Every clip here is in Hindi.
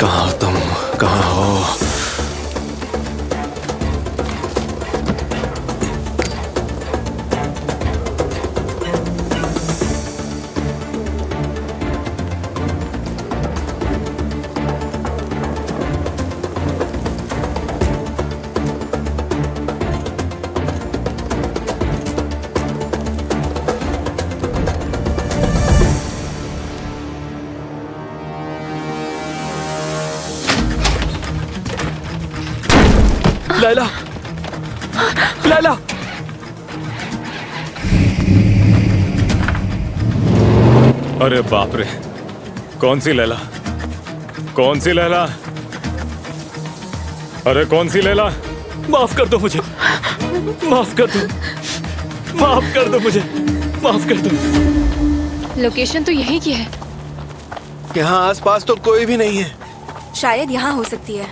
कहाँ हो तुम? कहाँ हो? लैला, लैला, अरे बाप रे, कौन सी लैला? कौन सी लैला? अरे कौन सी लैला? माफ कर दो मुझे, माफ कर दो, माफ कर दो मुझे, माफ कर दो। लोकेशन तो यहीं की है। यहाँ आसपास तो कोई भी नहीं है। शायद यहाँ हो सकती है।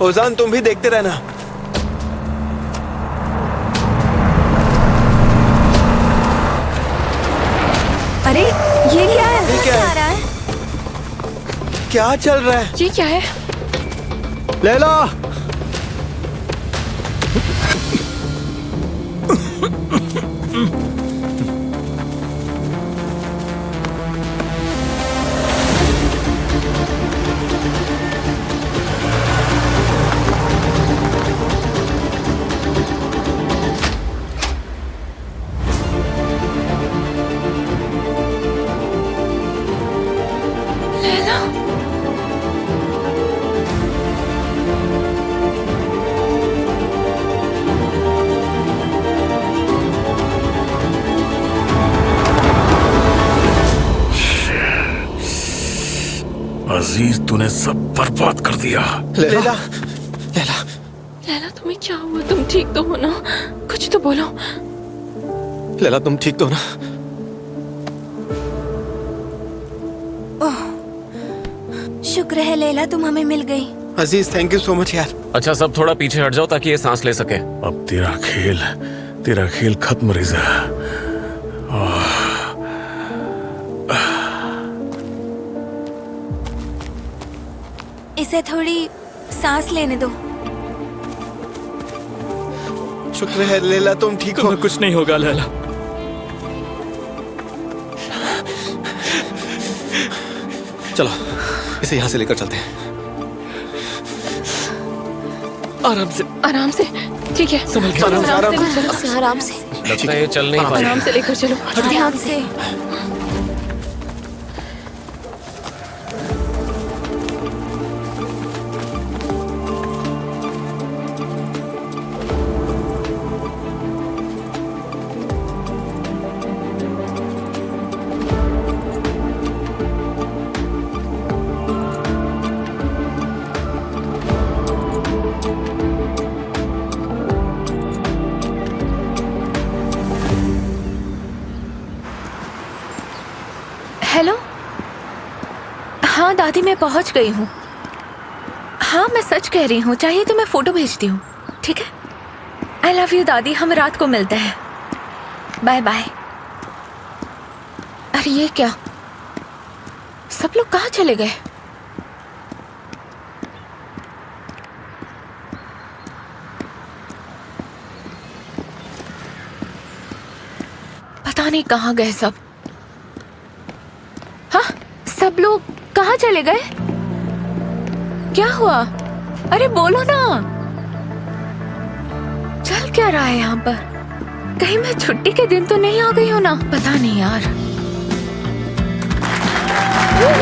ओजान, तुम भी देखते रहना। अरे ये क्या है? ये क्या है? आ रहा है? क्या चल रहा है? ये क्या है? लैला! अजीज, तूने सब बर्बाद कर दिया। लैला, लैला, लैला, तुम्हें क्या हुआ? तुम ठीक तो हो ना? कुछ तो बोलो। लैला, तुम ठीक तो हो ना? शुक्र है लैला, तुम हमें मिल गई। अजीज, थैंक यू सो मच यार। अच्छा, सब थोड़ा पीछे हट जाओ ताकि ये सांस ले सके। अब तेरा खेल खत्म रिजा। इसे थोड़ी सांस लेने दो। शुक्र है लैला, तुम ठीक हो। तुम्हें कुछ नहीं होगा लैला। चलो, इसे यहाँ से लेकर चलते हैं। आराम से, आराम से। ठीक है, संभल के। आराम से, आराम से। आराम से, लगता है ये चल नहीं पाएगा। आराम से लेकर चलो। ध्यान से। हेलो। हाँ दादी, मैं पहुंच गई हूँ। हाँ, मैं सच कह रही हूँ। चाहिए तो मैं फोटो भेजती हूँ। ठीक है? आई लव यू दादी। हम रात को मिलते हैं। Bye bye. अरे ये क्या? सब लोग कहाँ चले गए? पता नहीं कहाँ गए सब। हाँ, सब लोग कहाँ चले गए? क्या हुआ? अरे बोलो ना। चल क्या रहा है यहाँ पर? कहीं मैं छुट्टी के दिन तो नहीं आ गई हूँ ना? पता नहीं यार। ये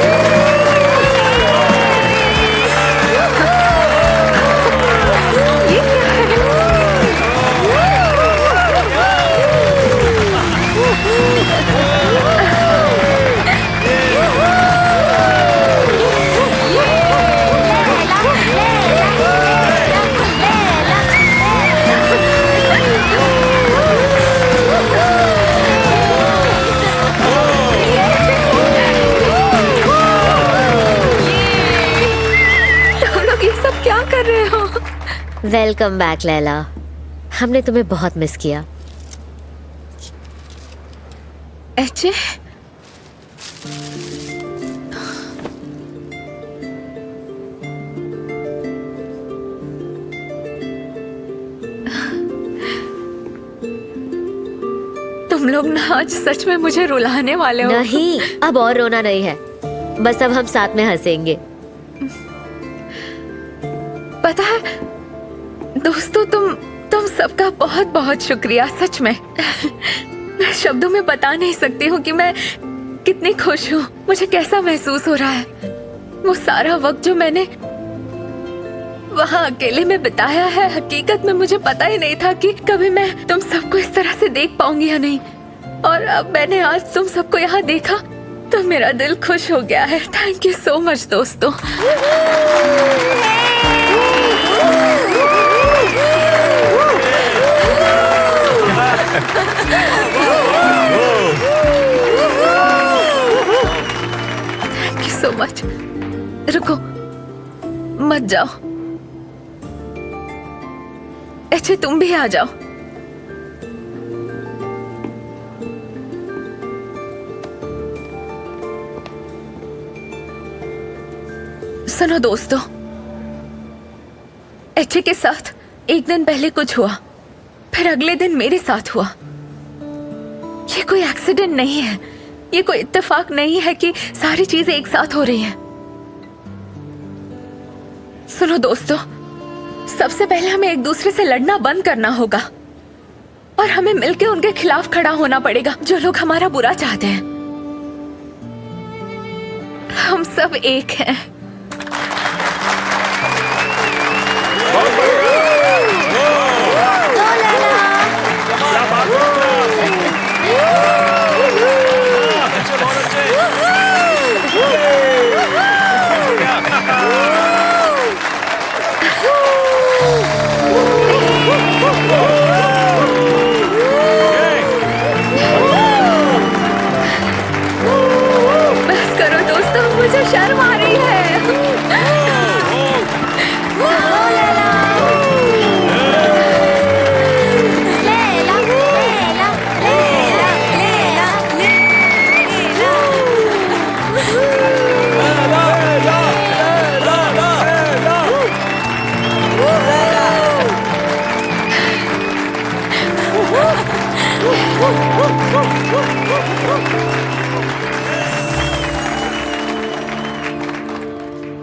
क्या कर रहे हो? Welcome back Laila. हमने तुम्हें बहुत मिस किया। लोग ना आज सच में मुझे रुलाने वाले हो। नहीं, अब और रोना नहीं है, बस अब हम साथ में हंसेंगे। पता है दोस्तों, तुम सबका बहुत बहुत शुक्रिया, सच में। मैं शब्दों में बता नहीं सकती हूँ कि मैं कितनी खुश हूँ, मुझे कैसा महसूस हो रहा है। वो सारा वक्त जो मैंने वहाँ अकेले में बिताया है, हकीकत में मुझे पता ही नहीं था कि कभी मैं तुम सबको इस तरह से देख पाऊंगी या नहीं। और अब मैंने आज तुम सबको यहाँ देखा तो मेरा दिल खुश हो गया है। थैंक यू सो मच दोस्तों। Thank you so much. रुको, मत जाओ। अच्छा, तुम भी आ जाओ। सुनो दोस्तों, एचे के साथ एक दिन पहले कुछ हुआ, फिर अगले दिन मेरे साथ हुआ। ये कोई एक्सीडेंट नहीं है, ये कोई इत्तेफाक नहीं है कि सारी चीजें एक साथ हो रही हैं। सुनो दोस्तों, सबसे पहले हमें एक दूसरे से लड़ना बंद करना होगा और हमें मिलकर उनके खिलाफ खड़ा होना पड़ेगा जो लोग हमारा बुरा चाहते हैं। हम सब एक हैं। बस करो दोस्तों, मुझे शर्म आ रही है।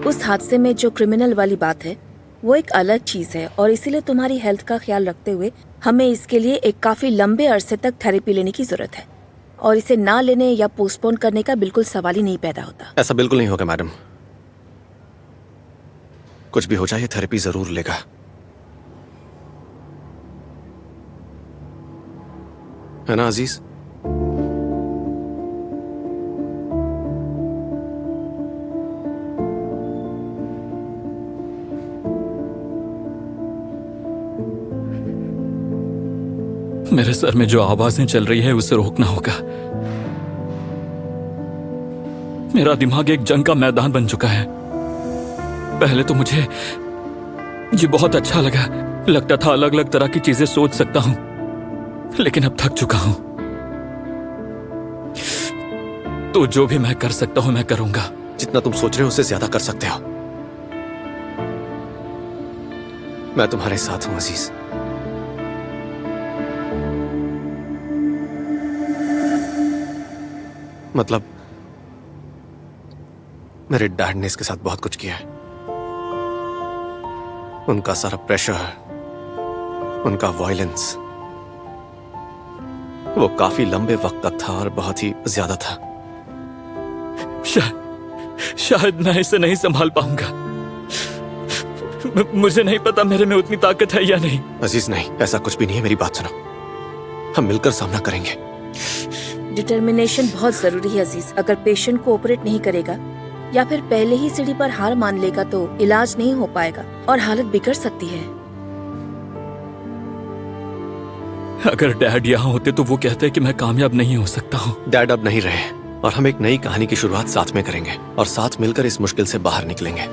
उस हादसे में जो क्रिमिनल वाली बात है वो एक अलग चीज है और इसीलिए तुम्हारी हेल्थ का ख्याल रखते हुए हमें इसके लिए एक काफी लंबे अरसे तक थेरेपी लेने की जरूरत है और इसे ना लेने या पोस्टपोन करने का बिल्कुल सवाल ही नहीं पैदा होता। ऐसा बिल्कुल नहीं होगा मैडम, कुछ भी हो जाए थेरेपी जरूर लेगा। है ना अजीज? मेरे सर में जो आवाजें चल रही है उसे रोकना होगा। मेरा दिमाग एक जंग का मैदान बन चुका है। पहले तो मुझे ये बहुत अच्छा लगा, लगता था अलग अलग तरह की चीजें सोच सकता हूं, लेकिन अब थक चुका हूं। तो जो भी मैं कर सकता हूं मैं करूंगा। जितना तुम सोच रहे हो उससे ज्यादा कर सकते हो। मैं तुम्हारे साथ हूं अजीज। मतलब मेरे डैड ने इसके साथ बहुत कुछ किया है। उनका सारा प्रेशर, उनका वायलेंस, वो काफी लंबे वक्त तक था और बहुत ही ज्यादा था। शायद मैं इसे नहीं संभाल पाऊंगा। मुझे नहीं पता मेरे में उतनी ताकत है या नहीं। अजीज नहीं, ऐसा कुछ भी नहीं है। मेरी बात सुनो, हम मिलकर सामना करेंगे। डिटर्मिनेशन बहुत जरूरी है अजीज। अगर पेशेंट को ऑपरेट नहीं करेगा या फिर पहले ही सीढ़ी पर हार मान लेगा तो इलाज नहीं हो पाएगा और हालत बिगड़ सकती है। अगर डैड यहाँ होते तो वो कहते कि मैं कामयाब नहीं हो सकता हूँ। डैड अब नहीं रहे और हम एक नई कहानी की शुरुआत साथ में करेंगे और साथ मिलकर इस मुश्किल से बाहर निकलेंगे।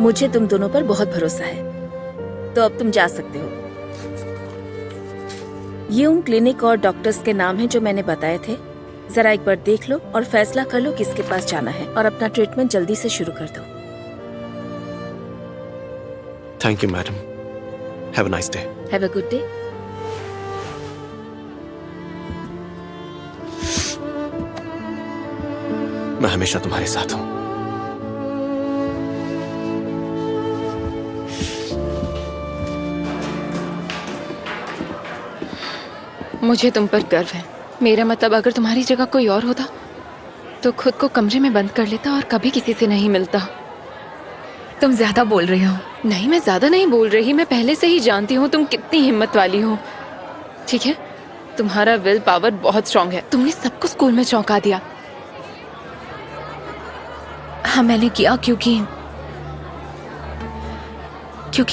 मुझे तुम दोनों पर बहुत भरोसा है, तो अब तुम जा सकते हो। ये उन क्लिनिक और डॉक्टर्स के नाम हैं जो मैंने बताए थे। जरा एक बार देख लो और फैसला कर लो किसके पास जाना है और अपना ट्रीटमेंट जल्दी से शुरू कर दो। Thank you madam. Have a nice day. Have a good day. मैं हमेशा तुम्हारे साथ हूं। मुझे तुम पर गर्व है। मेरा मतलब अगर तुम्हारी जगह कोई और होता तो खुद को कमरे में बंद कर लेता और कभी किसी से नहीं मिलता। तुम ज्यादा बोल रही हो। नहीं, मैं ज्यादा नहीं बोल रही। मैं पहले से ही जानती हूँ तुम कितनी हिम्मत वाली हो। ठीक है, तुम्हारा विल पावर बहुत स्ट्रांग है। तुमने सबको स्कूल में चौंका दिया। हाँ, मैंने किया क्योंकि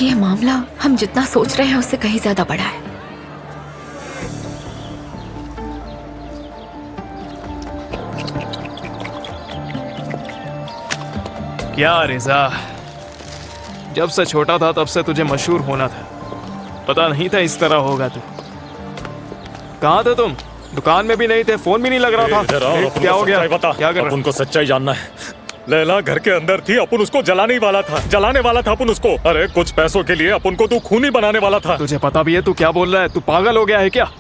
ये मामला हम जितना सोच रहे हैं उससे कहीं ज्यादा बड़ा है। क्या रिजा, जब से छोटा था तब से तुझे मशहूर होना था। पता नहीं था इस तरह होगा तू। कहाँ थे तुम? दुकान में भी नहीं थे, फोन भी नहीं लग रहा था। क्या हो गया? बता, क्या कर? अपन को सच्चाई जानना है। लैला घर के अंदर थी, अपन उसको जलाने वाला था अपन उसको। अरे कुछ पैसों के लिए अपन को तू खूनी बनाने वाला था। तुझे पता भी है तू क्या बोल रहा है? तू पागल हो गया है क्या?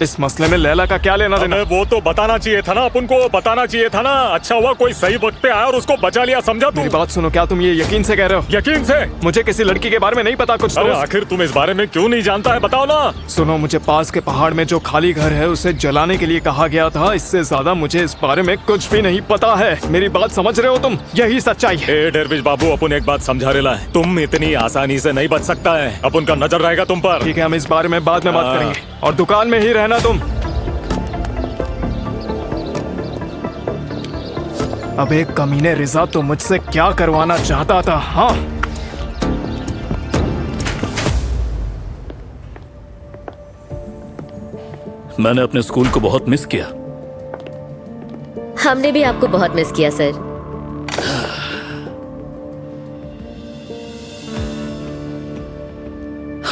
इस मसले में लैला का क्या लेना देना? वो तो बताना चाहिए था ना, अपन को बताना चाहिए था ना। अच्छा हुआ कोई सही वक्त पे आया और उसको बचा लिया, समझा तू? मेरी बात सुनो, क्या तुम ये यकीन से कह रहे हो? यकीन से? मुझे किसी लड़की के बारे में नहीं पता कुछ। अरे आखिर तुम इस बारे में क्यों नहीं जानता है, बताओ ना। सुनो, मुझे पास के पहाड़ में जो खाली घर है उसे जलाने के लिए कहा गया था। इससे ज्यादा मुझे इस बारे में कुछ भी नहीं पता है। मेरी बात समझ रहे हो तुम? यही सच्चाई है। डेरविश बाबू, अपन एक बात समझा रेला है, तुम इतनी आसानी से नहीं बच सकता है। अपन का नजर रहेगा तुम पर। ठीक है, हम इस बारे में बाद में बात करेंगे। और दुकान में ही रहना तुम। अब एक कमीने रिजा तो मुझसे क्या करवाना चाहता था? हाँ, मैंने अपने स्कूल को बहुत मिस किया। हमने भी आपको बहुत मिस किया सर।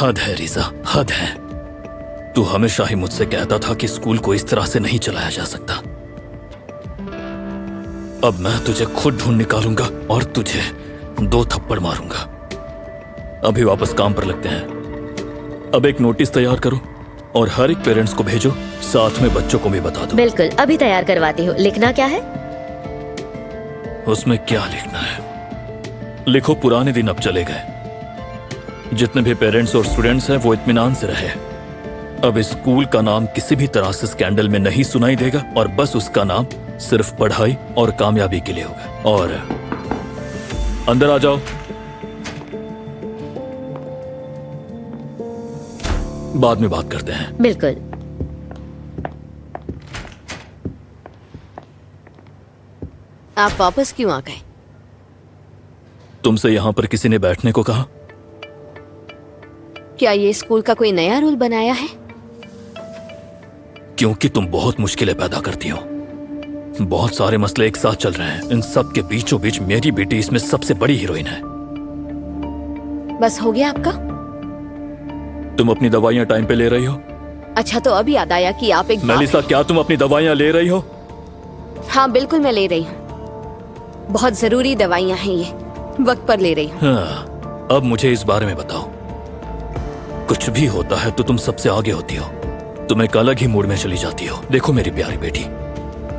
हद है रिजा, हद है। तू हमेशा ही मुझसे कहता था कि स्कूल को इस तरह से नहीं चलाया जा सकता। अब मैं तुझे खुद ढूंढ निकालूंगा और तुझे 2 थप्पड़ मारूंगा। अभी वापस काम पर लगते हैं। अब एक नोटिस तैयार करो और हर एक पेरेंट्स को भेजो, साथ में बच्चों को भी बता दो। बिल्कुल, अभी तैयार करवाती हूँ। लिखना क्या है? उसमें क्या लिखना है? लिखो, पुराने दिन अब चले गए। जितने भी पेरेंट्स और स्टूडेंट्स हैं वो इत्मीनान से रहे। अब इस स्कूल का नाम किसी भी तरह से स्कैंडल में नहीं सुनाई देगा और बस उसका नाम सिर्फ पढ़ाई और कामयाबी के लिए होगा। और अंदर आ जाओ, बाद में बात करते हैं। बिल्कुल। आप वापस क्यों आ गए? तुमसे यहां पर किसी ने बैठने को कहा? क्या ये स्कूल का कोई नया रूल बनाया है? क्योंकि तुम बहुत मुश्किलें पैदा करती हो। बहुत सारे मसले एक साथ चल रहे हैं। इन सब के बीचों बीच मेरी बेटी इसमें सबसे बड़ी हीरोइन है। बस हो गया आपका? तुम अपनी दवाइयां टाइम पे ले रही हो? अच्छा, तो अभी याद आया कि आप एक बाप मेलिसा, क्या तुम अपनी दवाइयां ले रही हो? हैं। हाँ बिल्कुल, मैं ले रही हूँ। बहुत जरूरी दवाइयाँ हैं, ये वक्त पर ले रही हूँ। हाँ, अब मुझे इस बारे में बताओ। कुछ भी होता है तो तुम सबसे आगे होती हो। तुम एक अलग ही मूड में चली जाती हो। देखो मेरी प्यारी बेटी,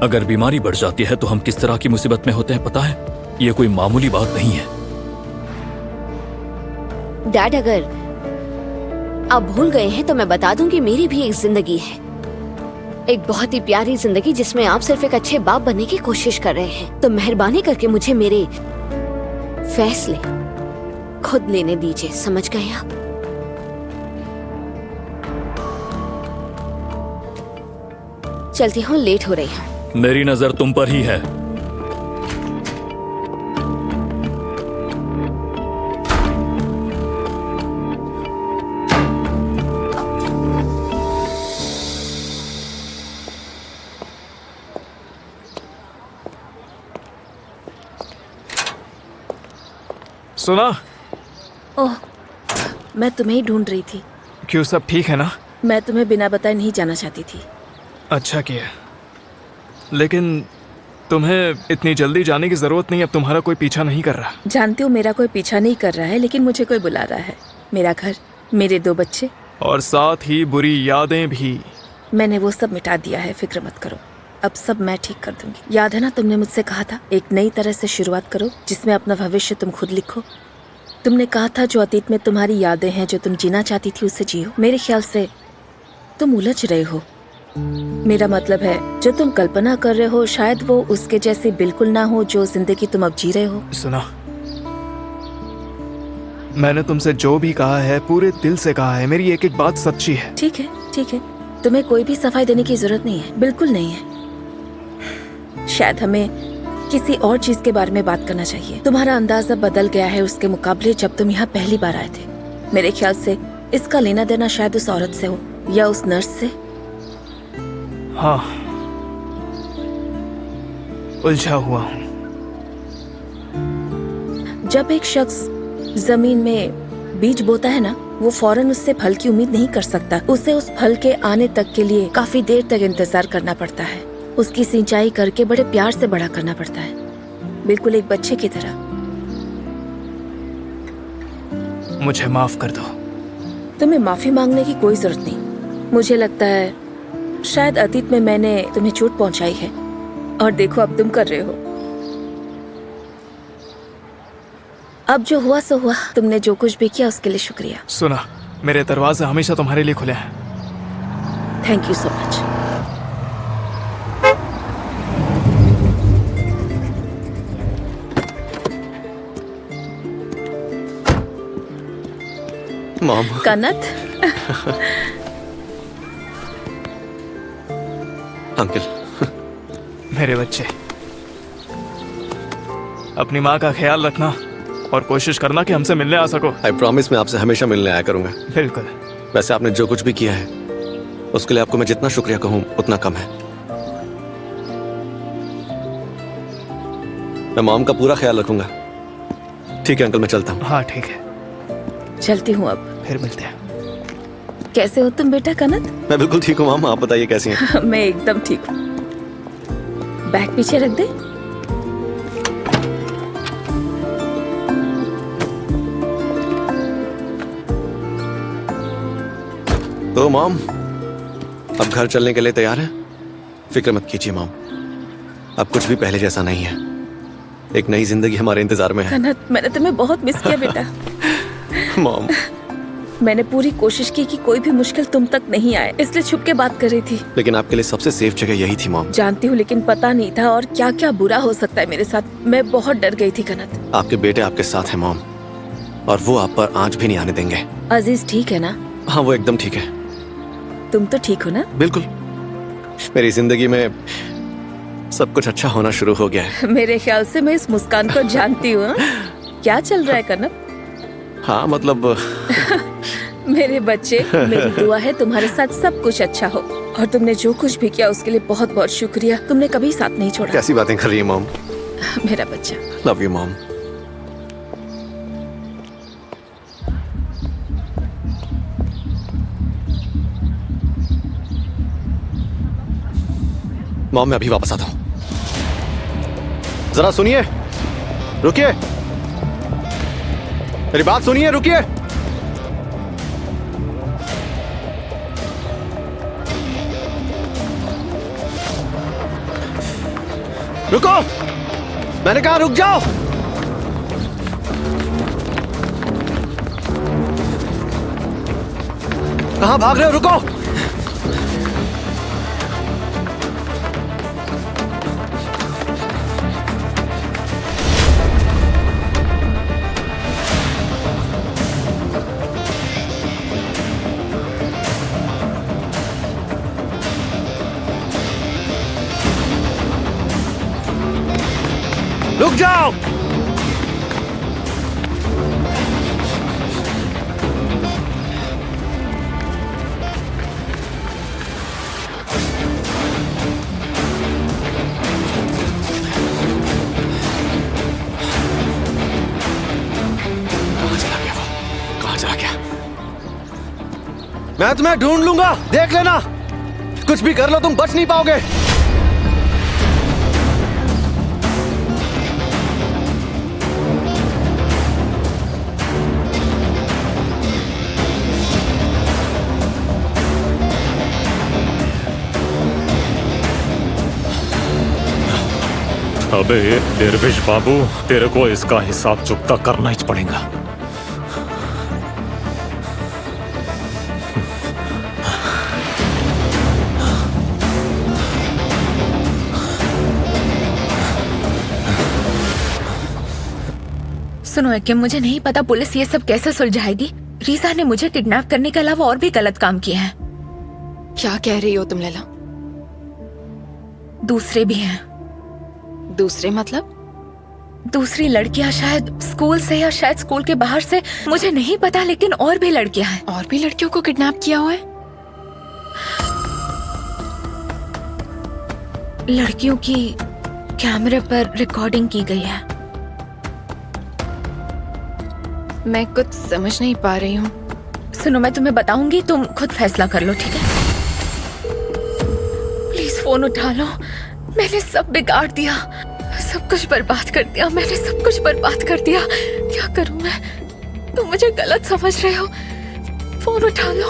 अगर बीमारी बढ़ जाती है तो हम किस तरह की मुसीबत में होते हैं पता है? ये कोई मामूली बात नहीं है। डैड, अगर आप भूल गए हैं तो मैं बता दूं कि मेरी भी एक जिंदगी है, एक बहुत ही प्यारी जिंदगी जिसमें आप सिर्फ एक अच्छे बाप बनने की कोशिश कर रहे हैं। तो मेहरबानी करके मुझे मेरे फैसले खुद लेने दीजिए, समझ गए आप? चलती हूँ, लेट हो रही हूँ। मेरी नजर तुम पर ही है। सुना? ओह, मैं तुम्हें ही ढूंढ रही थी। क्यों, सब ठीक है ना? मैं तुम्हें बिना बताए नहीं जाना चाहती थी। अच्छा किया, लेकिन तुम्हें इतनी जल्दी जाने की जरूरत नहीं। अब तुम्हारा कोई पीछा नहीं कर रहा। जानती हूँ मेरा कोई पीछा नहीं कर रहा है, लेकिन मुझे कोई बुला रहा है। मेरा घर मेरे 2 बच्चे, और साथ ही बुरी यादें भी। मैंने वो सब मिटा दिया है, फिक्र मत करो। अब सब मैं ठीक कर दूंगी। याद है ना, तुमने मुझसे कहा था एक नई तरह से शुरुआत करो जिसमें अपना भविष्य तुम खुद लिखो। तुमने कहा था जो अतीत में तुम्हारी यादें हैं, जो तुम जीना चाहती थी, उसे जियो। मेरे ख्याल से तुम उलझ रहे हो। मेरा मतलब है जो तुम कल्पना कर रहे हो शायद वो उसके जैसी बिल्कुल ना हो जो जिंदगी तुम अब जी रहे हो। सुना, मैंने तुमसे जो भी कहा है पूरे दिल से कहा है। मेरी एक एक बात सच्ची है। ठीक है, ठीक है। तुम्हें कोई भी सफाई देने की जरूरत नहीं है, बिल्कुल नहीं है। शायद हमें किसी और चीज के बारे में बात करना चाहिए। तुम्हारा अंदाजा बदल गया है उसके मुकाबले जब तुम यहाँ पहली बार आए थे। मेरे ख्याल से इसका लेना देना शायद उस औरत से हो या उस नर्स से। हाँ, उलझा हुआ हूँ। जब एक शख्स जमीन में बीज बोता है ना, वो फौरन उससे फल की उम्मीद नहीं कर सकता। उसे उस फल के आने तक के लिए काफी देर तक इंतजार करना पड़ता है। उसकी सिंचाई करके बड़े प्यार से बड़ा करना पड़ता है, बिल्कुल एक बच्चे की तरह। मुझे माफ कर दो। तुम्हें माफी मांगने की कोई जरूरत नहीं। मुझे लगता है शायद अतीत में मैंने तुम्हें चोट पहुंचाई है और देखो अब तुम कर रहे हो। अब जो हुआ सो हुआ। तुमने जो कुछ भी किया उसके लिए शुक्रिया। सुना, मेरे दरवाजे हमेशा तुम्हारे लिए खुले हैं। Thank you so much. Mom, कनत, अंकल, मेरे बच्चे, अपनी माँ का ख्याल रखना और कोशिश करना कि हमसे मिलने आ सको। आई प्रॉमिस मैं आपसे हमेशा मिलने आया करूंगा। बिल्कुल। वैसे आपने जो कुछ भी किया है उसके लिए आपको मैं जितना शुक्रिया कहूँ उतना कम है। मैं मॉम का पूरा ख्याल रखूंगा। ठीक है अंकल, मैं चलता हूँ। हाँ ठीक है, चलती हूँ अब। फिर मिलते हैं। कैसे हो तुम बेटा कनत? मैं बिल्कुल ठीक हूँ मॉम, आप बताइए कैसी हैं? मैं एकदम ठीक हूँ। बैग पीछे रख दे। तो मॉम, अब घर चलने के लिए तैयार है? फिक्र मत कीजिए मॉम, अब कुछ भी पहले जैसा नहीं है। एक नई जिंदगी हमारे इंतजार में है। कनत, मैंने तुम्हें बहुत मिस किया बेटा। मॉम, मैंने पूरी कोशिश की कि कोई भी मुश्किल तुम तक नहीं आए, इसलिए छुप के बात कर रही थी। लेकिन आपके लिए सबसे सेफ जगह यही थी मॉम। जानती हूँ, लेकिन पता नहीं था और क्या क्या बुरा हो सकता है मेरे साथ। मैं बहुत डर गई थी कनत। आपके बेटे आपके साथ है मॉम, और वो आप पर आंच भी नहीं आने देंगे। अजीज ठीक है ना? हाँ, वो एकदम ठीक है। तुम तो ठीक हो ना? बिल्कुल। मेरी जिंदगी में सब कुछ अच्छा होना शुरू हो गया है। मेरे ख्याल से मैं इस मुस्कान को जानती हूँ। हाँ? क्या चल रहा है कनत? हाँ मतलब मेरे बच्चे, मेरी दुआ है तुम्हारे साथ सब कुछ अच्छा हो। और तुमने जो कुछ भी किया उसके लिए बहुत बहुत शुक्रिया। तुमने कभी साथ नहीं छोड़ा। कैसी बातें कर रही है मॉम? मेरा बच्चा। Love you mom. मॉम, मैं अभी वापस आता हूँ। जरा सुनिए, रुकिए, मेरी बात सुनिए, रुकिए। रुको, मैंने कहा रुक जाओ। कहां भाग रहे हो? रुको। रुक जाओ। कहां चला गया वो? कहां चला गया? मैं तुम्हें ढूंढ लूंगा, देख लेना। कुछ भी कर लो, तुम बच नहीं पाओगे। अबे dervish बाबू, तेरे को इसका हिसाब चुकता करना ही पड़ेगा। सुनो एकिम, मुझे नहीं पता पुलिस ये सब कैसे सुलझाएगी। रीजा ने मुझे किडनैप करने के अलावा और भी गलत काम किए हैं। क्या कह रही हो तुम लैला? दूसरे भी हैं। दूसरे मतलब? दूसरी लड़कियां, शायद स्कूल से या शायद स्कूल के बाहर से, मुझे नहीं पता, लेकिन और भी लड़कियां हैं। और भी लड़कियों को किडनैप किया हुआ है? लड़कियों की कैमरे पर रिकॉर्डिंग की गई है। मैं कुछ समझ नहीं पा रही हूँ। सुनो, मैं तुम्हें बताऊंगी, तुम खुद फैसला कर लो, ठीक है? प्लीज फोन उठा लो। मैंने सब बिगाड़ दिया, सब कुछ बर्बाद कर दिया। मैंने सब कुछ बर्बाद कर दिया। क्या करूं मैं? तुम मुझे गलत समझ रहे हो। फोन उठा लो।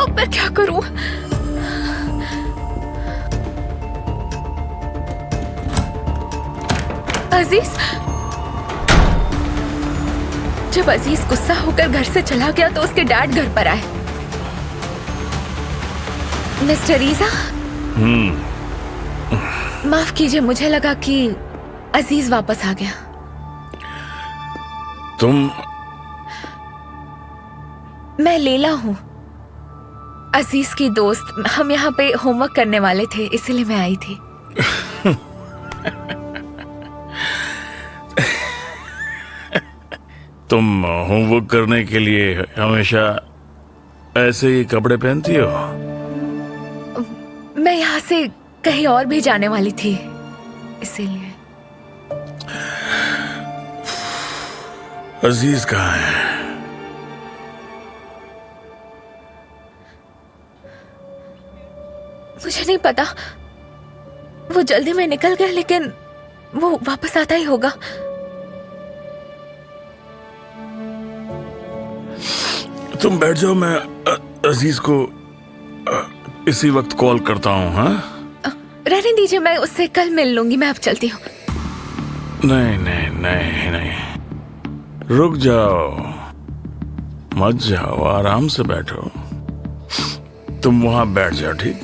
अब मैं क्या करूं? अजीज, जब अजीज गुस्सा होकर घर से चला गया तो उसके डैड घर पर आए। मिस्टर रीजा, माफ कीजिए, मुझे लगा कि अजीज वापस आ गया। तुम? मैं लैला हूँ, अजीज की दोस्त। हम यहाँ पे होमवर्क करने वाले थे, इसलिए मैं आई थी। तुम होमवर्क करने के लिए हमेशा ऐसे ही कपड़े पहनती हो? मैं यहाँ से कहीं और भी जाने वाली थी, इसीलिए। अजीज कहाँ है? मुझे नहीं पता, वो जल्दी में निकल गया, लेकिन वो वापस आता ही होगा। तुम बैठ जाओ, मैं अजीज को इसी वक्त कॉल करता हूँ। हाँ, रहने दीजिए, मैं उससे कल मिल लूंगी। मैं अब चलती हूँ। नहीं नहीं नहीं नहीं, रुक जाओ, मत जाओ, आराम से बैठो। तुम वहां बैठ जाओ, ठीक?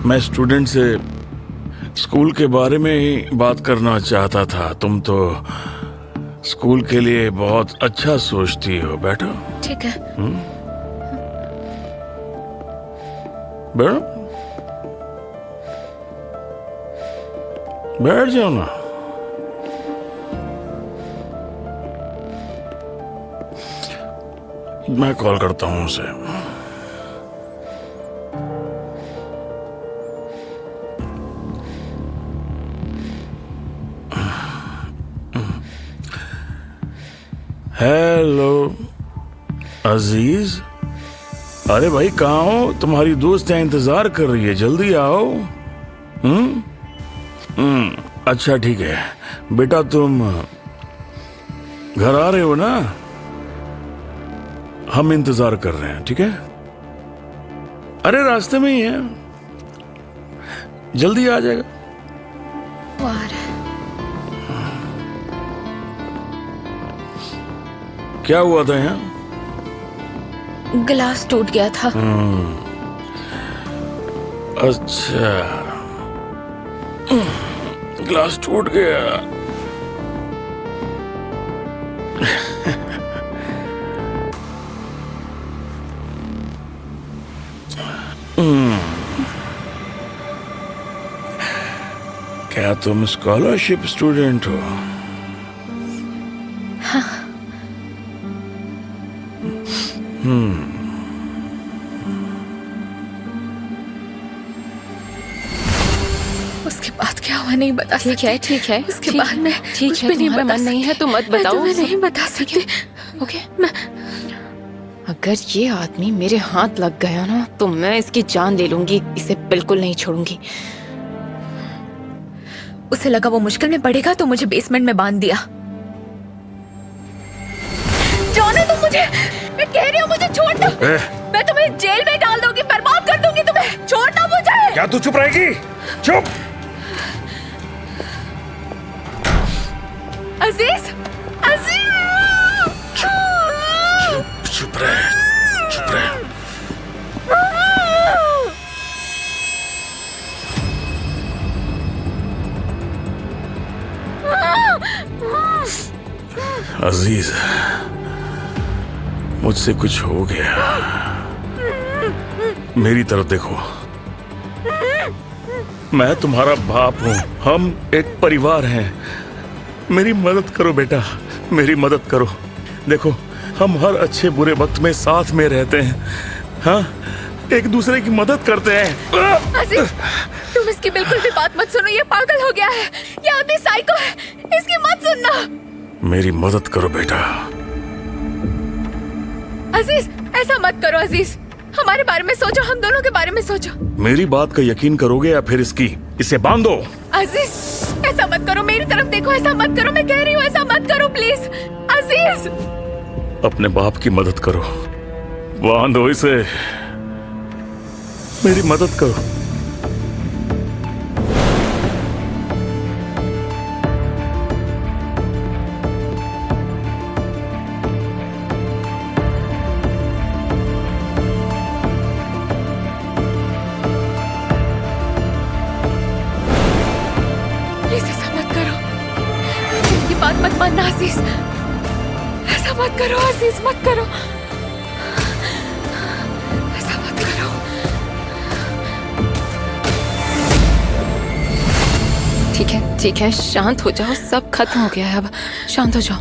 मैं स्टूडेंट से स्कूल के बारे में ही बात करना चाहता था। तुम तो स्कूल के लिए बहुत अच्छा सोचती हो। बैठो। ठीक है। बैठो, बैठ जाओ ना। मैं कॉल करता हूँ उसे। हेलो अजीज, अरे भाई कहाँ हो? तुम्हारी दोस्त यहाँ इंतजार कर रही है, जल्दी आओ। अच्छा ठीक है बेटा, तुम घर आ रहे हो ना? हम इंतजार कर रहे हैं, ठीक है? अरे रास्ते में ही है, जल्दी आ जाएगा। क्या हुआ था यहाँ? गिलास टूट गया था। अच्छा, गिलास टूट गया। क्या तुम स्कॉलरशिप स्टूडेंट हो? हाँ। उसके बाद क्या हुआ नहीं बता सकती। ठीक है। उसके बाद में ठीक कुछ है, भी नहीं तुम्हारा बता मन नहीं है तो मत मैं बताओ। तुम्हें नहीं बता सकती। ओके, अगर ये आदमी मेरे हाथ लग गया ना तो मैं इसकी जान ले लूंगी। इसे बिल्कुल नहीं छोड़ूंगी। उसे लगा वो मुश्किल में पड़ेगा तो मुझे बेसमेंट में बांध दिया। जाने दो मुझे, मैं कह रही हूँ मुझे छोड़ दो। मैं तुम्हें जेल में क्या तू चुप रहेगी? चुप। अजीज, अजीज! चुप रहे, चुप रहे। अजीज, मुझसे कुछ हो गया। मेरी तरफ देखो, मैं तुम्हारा बाप हूं, हम एक परिवार हैं। मेरी मदद करो बेटा, मेरी मदद करो। देखो, हम हर अच्छे बुरे वक्त में साथ में रहते हैं, हाँ, एक दूसरे की मदद करते हैं। अजीज, तुम इसकी बिल्कुल भी बात मत सुनो, ये पागल हो गया है, ये आदमी साइको है, इसकी मत सुनना। मेरी मदद करो बेटा। अजीज, ऐसा मत करो अजीज, हमारे बारे में सोचो, हम दोनों के बारे में सोचो। मेरी बात का यकीन करोगे या फिर इसे बांधो? अजीज, ऐसा मत करो, मेरी तरफ देखो, ऐसा मत करो, मैं कह रही हूँ ऐसा मत करो प्लीज। अजीज, अपने बाप की मदद करो, बांधो इसे, मेरी मदद करो। प्लीज ऐसा मत करो, मेरी बात मत मानना अजीज, ऐसा मत करो अजीज, मत करो, ऐसा मत करो। ठीक है, शांत हो जाओ, सब खत्म हो गया है, अब शांत हो जाओ।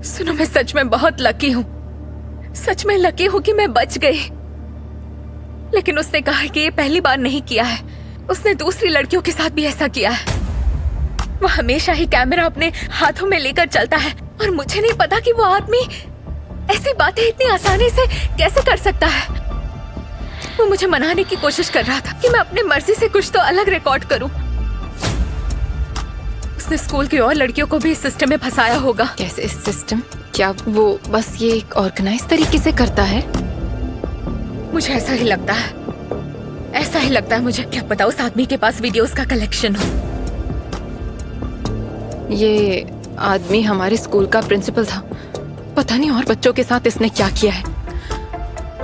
सुनो, मैं सच में बहुत लकी हूँ, सच में लकी हूँ कि मैं बच गई। लेकिन उसने कहा कि ये पहली बार नहीं किया है, उसने दूसरी लड़कियों के साथ भी ऐसा किया है। वो हमेशा ही कैमरा अपने हाथों में लेकर चलता है और मुझे नहीं पता कि वो आदमी ऐसी बातें इतनी आसानी से कैसे कर सकता है। वो मुझे मनाने की कोशिश कर रहा था कि मैं अपनी मर्जी से कुछ तो अलग रिकॉर्ड करूं। उसने स्कूल की और लड़कियों को भी इस सिस्टम में फंसाया होगा। कैसे इस सिस्टम? क्या वो बस ये एक ऑर्गेनाइज तरीके से करता है? मुझे ऐसा ही लगता है, ऐसा ही लगता है मुझे। क्या पता उस आदमी के पास वीडियोस का कलेक्शन हो। ये आदमी हमारे स्कूल का प्रिंसिपल था, पता नहीं और बच्चों के साथ इसने क्या किया है।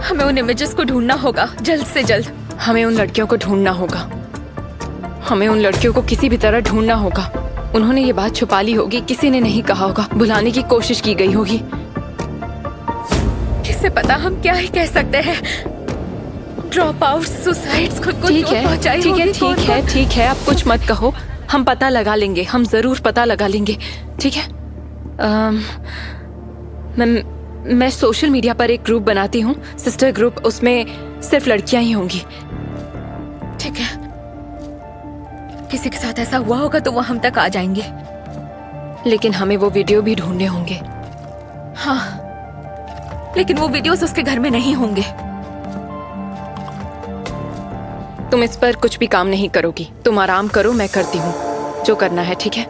हमें उन इमेजेस को ढूंढना होगा जल्द से जल्द। हमें उन लड़कियों को ढूंढना होगा, हमें उन लड़कियों को किसी भी तरह ढूंढना होगा। उन्होंने ये बात छुपा ली होगी, किसी ने नहीं कहा होगा, बुलाने की कोशिश की गई होगी। किससे पता, हम क्या ही कह सकते हैं। ड्रॉप आउट, सुसाइड्स, खुद को ठीक चोट पहुंचाई होगी, ठीक है, आप कुछ मत कहो, हम पता लगा लेंगे, हम जरूर पता लगा लेंगे, ठीक है। मैं सोशल मीडिया पर एक ग्रुप बनाती हूँ, सिस्टर ग्रुप, उसमें सिर्फ लड़कियां ही होंगी। ठीक है, किसी के साथ ऐसा हुआ होगा तो वो हम तक आ जाएंगे। लेकिन हमें वो वीडियो भी ढूंढने होंगे। हाँ, लेकिन वो वीडियोस उसके घर में नहीं होंगे। तुम इस पर कुछ भी काम नहीं करोगी, तुम आराम करो, मैं करती हूँ जो करना है, ठीक है।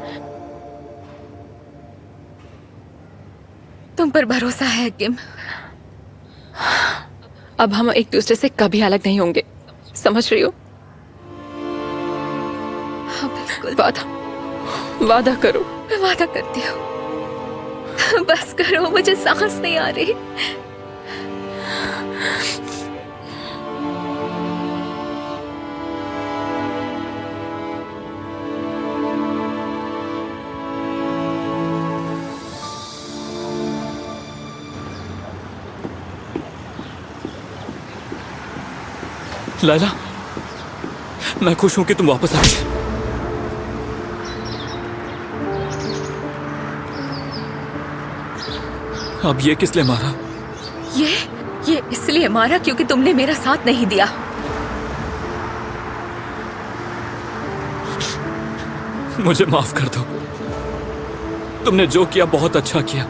तुम पर भरोसा है किम। अब हम एक दूसरे से कभी अलग नहीं होंगे, समझ रही हो? हाँ बिल्कुल। वादा करो। मैं वादा करती हूँ। बस करो, मुझे सांस नहीं आ रही। लैला, मैं खुश हूं कि तुम वापस आ गई। अब ये किस लिए मारा? ये इसलिए मारा क्योंकि तुमने मेरा साथ नहीं दिया। मुझे माफ कर दो, तुमने जो किया बहुत अच्छा किया।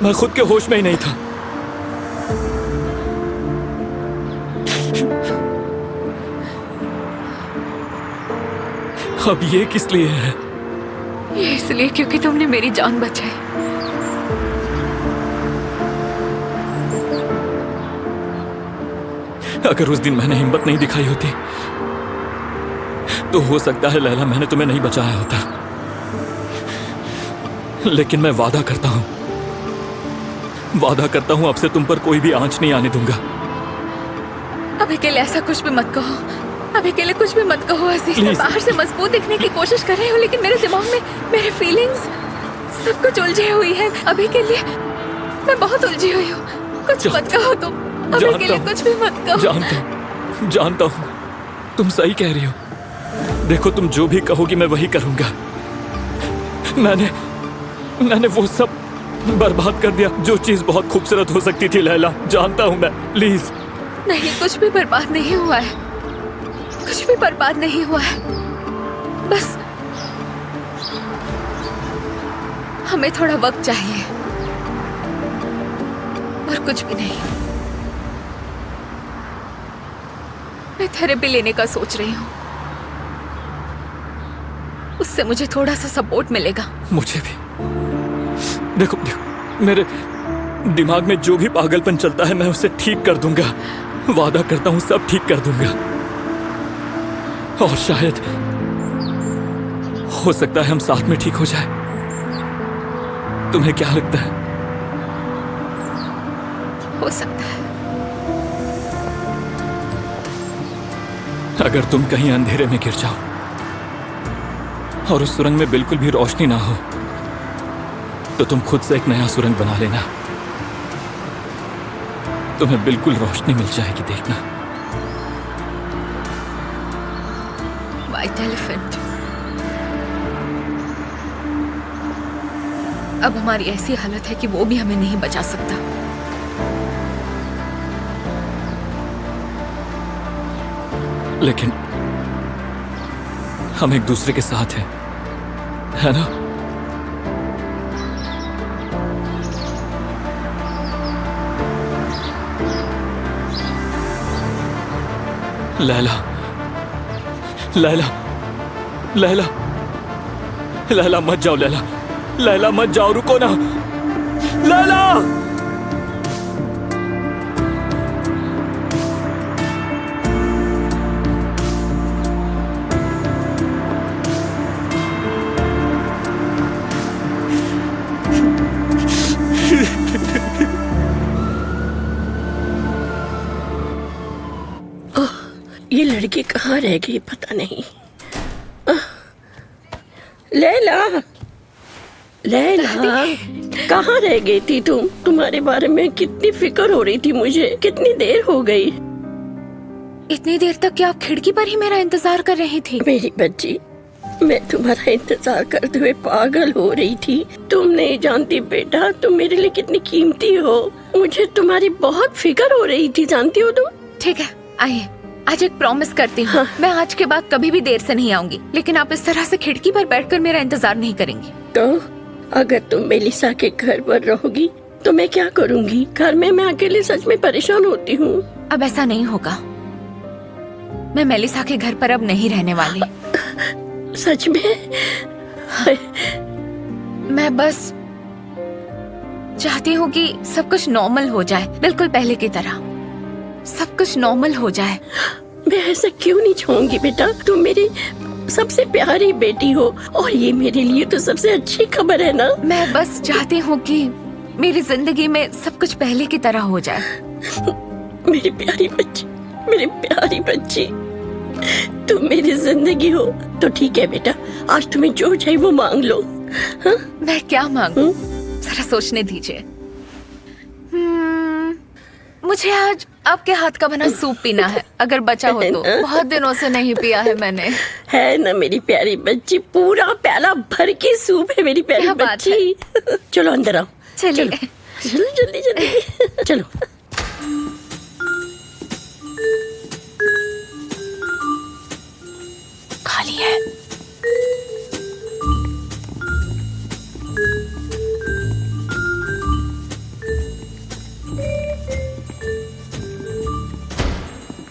मैं खुद के होश में ही नहीं था। अब ये किस लिए है? ये इसलिए क्योंकि तुमने मेरी जान बचाई। अगर उस दिन मैंने हिम्मत नहीं दिखाई होती तो हो सकता है लैला मैंने तुम्हें नहीं बचाया होता। लेकिन मैं वादा करता हूं अब से तुम पर कोई भी आंच नहीं आने दूंगा। अभी के लिए ऐसा कुछ भी मत कहो, अभी के लिए कुछ भी मत कहो अजीज। मैं बाहर से मजबूत दिखने की कोशिश कर रही हूँ, लेकिन मेरे दिमाग में मेरे फीलिंग्स सब कुछ उलझी हुई है। अभी के लिए मैं बहुत उलझी हुई हूँ। कुछ मत कहो तुम, अभी के लिए कुछ भी मत कहो। जानता हूँ तुम सही कह रही हो। देखो तुम जो भी कहोगी मैं वही करूंगा। मैंने वो सब बर्बाद कर दिया जो चीज बहुत खूबसूरत हो सकती थी लैला, जानता हूँ मैं। प्लीज नहीं, कुछ भी बर्बाद नहीं हुआ है, कुछ भी बर्बाद नहीं हुआ है। बस हमें थोड़ा वक्त चाहिए और कुछ भी नहीं। मैं थेरेपी लेने का सोच रही हूँ, उससे मुझे थोड़ा सा सपोर्ट मिलेगा। मुझे भी। देखो मेरे दिमाग में जो भी पागलपन चलता है मैं उसे ठीक कर दूंगा। वादा करता हूं सब ठीक कर दूंगा। और शायद हो सकता है हम साथ में ठीक हो जाए। तुम्हें क्या लगता है? हो सकता है। अगर तुम कहीं अंधेरे में गिर जाओ और उस सुरंग में बिल्कुल भी रोशनी ना हो तो तुम खुद से एक नया सुरंग बना लेना। तुम्हें बिल्कुल रोशनी मिल जाएगी, देखना। व्हाइट एलिफेंट, अब हमारी ऐसी हालत है कि वो भी हमें नहीं बचा सकता। लेकिन हम एक दूसरे के साथ हैं, है ना? लैला, लैला, लैला, लैला मत जाओ। लैला, लैला मत जाओ, रुको ना। लैला! ये लड़की कहाँ रह गई पता नहीं। लैला, लैला कहाँ रह गई थी तुम? तुम्हारे बारे में कितनी फिक्र हो रही थी मुझे। कितनी देर हो गई? इतनी देर तक क्या आप खिड़की पर ही मेरा इंतजार कर रही थी? मेरी बच्ची, मैं तुम्हारा इंतजार करते हुए पागल हो रही थी। तुम नहीं जानती बेटा, तुम मेरे लिए कितनी कीमती हो। मुझे तुम्हारी बहुत फिक्र हो रही थी, जानती हो तुम। ठीक है, आइए। आज एक प्रॉमिस करती हूँ, मैं आज के बाद कभी भी देर से नहीं आऊंगी, लेकिन आप इस तरह से खिड़की पर बैठकर मेरा इंतजार नहीं करेंगी। तो अगर तुम मेलिसा के घर पर रहोगी तो मैं क्या करूँगी? घर में मैं अकेले सच में परेशान होती हूँ। अब ऐसा नहीं होगा। मैं मेलिसा के घर पर अब नहीं रहने वाली। सच में? मैं बस चाहती हूँ कि सब कुछ नॉर्मल हो जाए, बिल्कुल पहले की तरह सब कुछ नॉर्मल हो जाए। मैं ऐसा क्यों नहीं चाहूंगी बेटा, तुम मेरी सबसे प्यारी बेटी हो और ये मेरे लिए तो सबसे अच्छी खबर है ना। मैं बस चाहती हूँ कि मेरी जिंदगी में सब कुछ पहले की तरह हो जाए। मेरी प्यारी बच्ची, मेरी प्यारी बच्ची, तुम मेरी जिंदगी हो। तो ठीक है बेटा, आज तुम्हें जो चाहिए वो मांग लो। हा? मैं क्या मांगूं? जरा सोचने दीजिए। मुझे आज आपके हाथ का बना सूप पीना है, अगर बचा हो तो। बहुत दिनों से नहीं पिया है मैंने। है ना मेरी प्यारी बच्ची, पूरा प्याला भर के सूप है मेरी प्यारी बच्ची। चलो अंदर आओ। चलिए, चलो जल्दी जल्दी चलो। खाली है।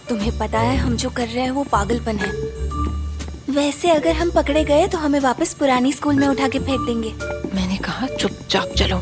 तुम्हें पता है हम जो कर रहे हैं वो पागलपन है। वैसे अगर हम पकड़े गए तो हमें वापस पुरानी स्कूल में उठा के फेंक देंगे। मैंने कहा चुपचाप चलो।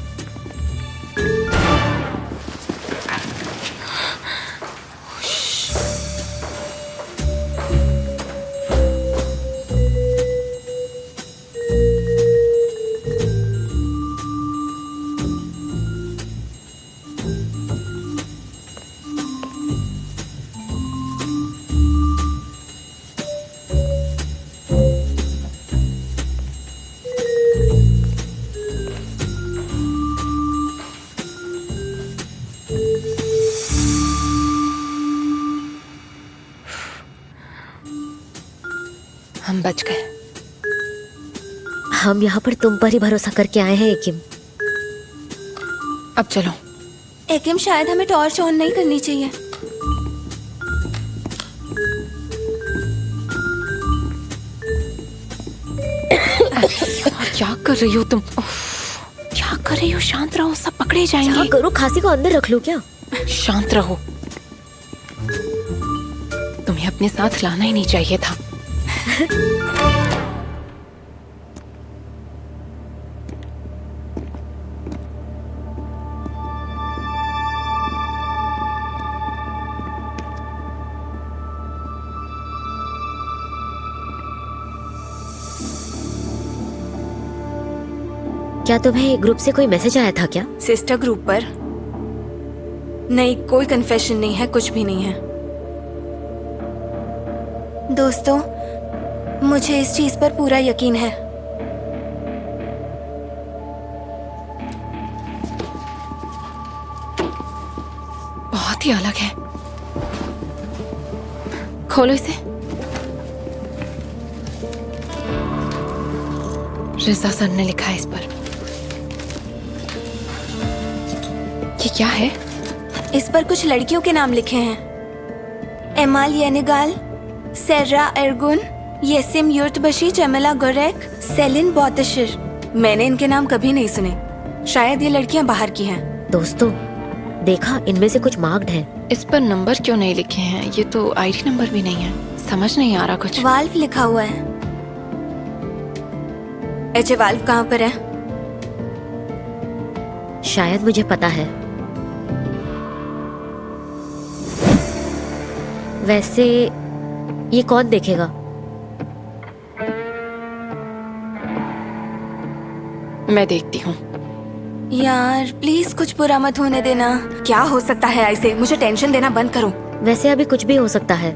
बच गए। हम यहाँ पर तुम पर ही भरोसा करके आए हैं एकिम। अब चलो। एकिम, शायद हमें टॉर्च ऑन नहीं करनी चाहिए। क्या कर रही हो तुम? क्या कर रही हो? शांत रहो, सब पकड़े क्या जाएंगे। करूँ, खांसी को अंदर रख लूँ क्या? शांत रहो। तुम्हें अपने साथ लाना ही नहीं चाहिए था। क्या तुम्हें ग्रुप से कोई मैसेज आया था क्या? सिस्टर ग्रुप पर? नहीं, कोई कन्फेशन नहीं है, कुछ भी नहीं है। दोस्तों, मुझे इस चीज पर पूरा यकीन है। बहुत ही अलग है। खोलो इसे। रिजा सर ने लिखा है इस पर। ये क्या है? इस पर कुछ लड़कियों के नाम लिखे हैं। एमाल येनेगाल, सेर्रा एरगुन, येसिम युर्तबशी, जमेला गोरेक, सेलिन बौतशिर। मैंने इनके नाम कभी नहीं सुने। शायद ये लड़कियां बाहर की हैं। दोस्तों, देखा, इनमें से कुछ मार्क्ड हैं। इस पर नंबर क्यों नहीं लिखे हैं? ये तो आईडी नंबर भी नहीं है। समझ नहीं आ रहा कुछ। वाल्व लिखा हुआ है। एचे वाल्व कहाँ पर है? शायद मुझे पता है। वैसे ये कौन देखेगा? मैं देखती हूँ। यार प्लीज कुछ बुरा मत होने देना। क्या हो सकता है ऐसे? मुझे टेंशन देना बंद करो। वैसे अभी कुछ भी हो सकता है।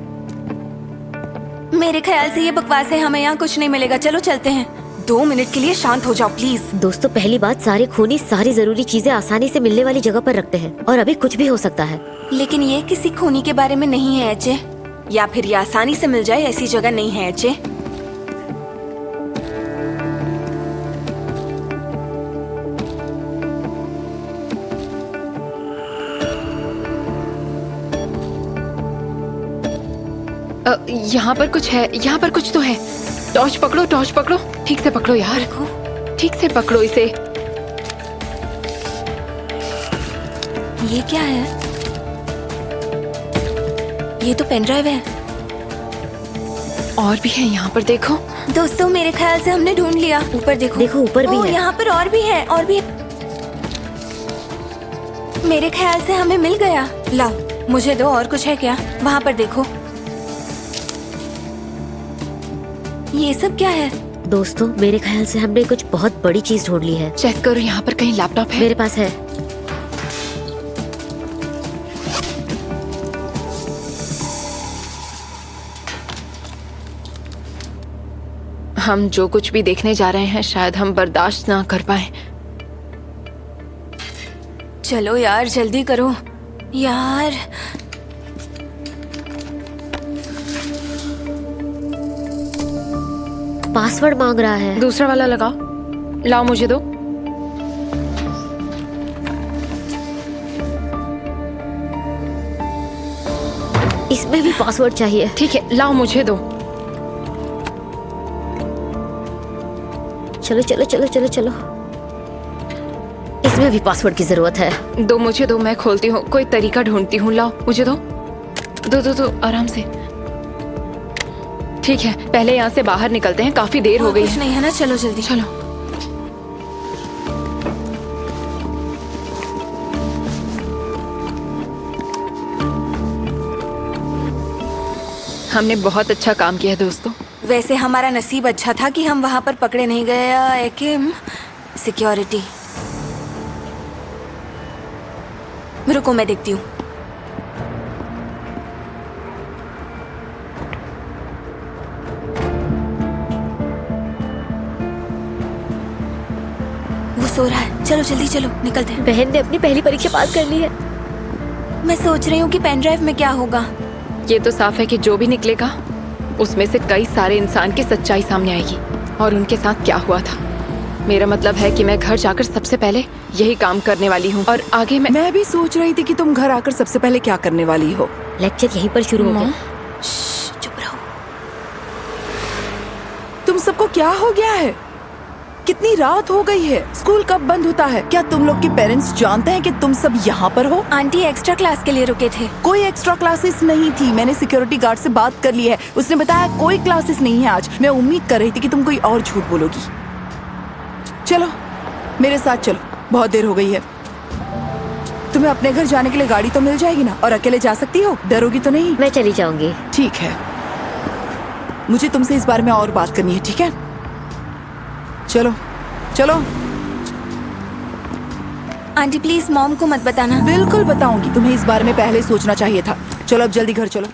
मेरे ख्याल से ये बकवास है, हमें यहाँ कुछ नहीं मिलेगा। चलो चलते हैं। 2 मिनट के लिए शांत हो जाओ प्लीज। दोस्तों, पहली बात, सारे खूनी सारी जरूरी चीजें आसानी से मिलने वाली जगह पर रखते हैं और अभी कुछ भी हो सकता है। लेकिन ये किसी खूनी के बारे में नहीं है एचे, या फिर ये आसानी से मिल जाए ऐसी जगह नहीं है एचे। यहाँ पर कुछ है, यहाँ पर कुछ तो है। टॉर्च पकड़ो, टॉर्च पकड़ो। ठीक से पकड़ो यार, ठीक से पकड़ो इसे। ये क्या है? ये तो पेन ड्राइव है। और भी है यहाँ पर, देखो। दोस्तों, मेरे ख्याल से हमने ढूंढ लिया। ऊपर देखो। देखो, ऊपर भी है। यहाँ पर और भी है, और भी। मेरे ख्याल से हमें मिल गया। लाओ, मुझे दो। और कुछ है क्या? वहाँ पर देखो। ये सब क्या है? दोस्तों, मेरे ख्याल से हमने कुछ बहुत बड़ी चीज ढूंढ ली है। चेक करो, यहाँ पर कहीं लैपटॉप है? मेरे पास है। हम जो कुछ भी देखने जा रहे हैं शायद हम बर्दाश्त ना कर पाए। चलो यार, जल्दी करो यार। पासवर्ड मांग रहा है। दूसरा वाला लगाओ। लाओ, मुझे दो। इसमें भी पासवर्ड चाहिए। ठीक है, लाओ, मुझे दो। चलो चलो चलो चलो चलो। इसमें भी पासवर्ड की जरूरत है। दो, मुझे दो, मैं खोलती हूँ। कोई तरीका ढूंढती हूँ। लाओ, मुझे दो। दो दो दो, आराम से। ठीक है, पहले यहाँ से बाहर निकलते हैं, काफी देर हो गई कुछ नहीं है ना? चलो जल्दी। चलो। हमने बहुत अच्छा काम किया दोस्तों। वैसे हमारा नसीब अच्छा था कि हम वहाँ पर पकड़े नहीं गए। एकिम, सिक्योरिटी। रुको, मैं देखती हूँ। वो सो रहा है। चलो जल्दी चलो, निकलते हैं। बहन ने अपनी पहली परीक्षा पास कर ली है। मैं सोच रही हूँ कि पेन ड्राइव में क्या होगा। ये तो साफ है कि जो भी निकलेगा उसमें से कई सारे इंसान की सच्चाई सामने आएगी और उनके साथ क्या हुआ था। मेरा मतलब है कि मैं घर जाकर सबसे पहले यही काम करने वाली हूँ और आगे मैं भी सोच रही थी कि तुम घर आकर सबसे पहले क्या करने वाली हो। लेक्चर यहीं पर शुरू हो गया। चुप रहो। तुम सबको क्या हो गया है? कितनी रात हो गई है? स्कूल कब बंद होता है? क्या तुम लोग के पेरेंट्स जानते हैं कि तुम सब यहाँ पर हो? आंटी एक्स्ट्रा क्लास के लिए रुके थे। कोई एक्स्ट्रा क्लासेस नहीं थी। मैंने सिक्योरिटी गार्ड से बात कर ली है, उसने बताया कोई क्लासेस नहीं है आज। मैं उम्मीद कर रही थी कि तुम कोई और झूठ बोलोगी। चलो मेरे साथ चलो, बहुत देर हो गई है। तुम्हें अपने घर जाने के लिए गाड़ी तो मिल जाएगी ना? और अकेले जा सकती हो, डरोगी तो नहीं? मैं चली जाऊंगी। ठीक है, मुझे तुमसे इस बारे में और बात करनी है, ठीक है? चलो चलो। आंटी प्लीज मॉम को मत बताना। बिल्कुल बताऊंगी, तुम्हें इस बारे में पहले सोचना चाहिए था। चलो अब जल्दी घर चलो।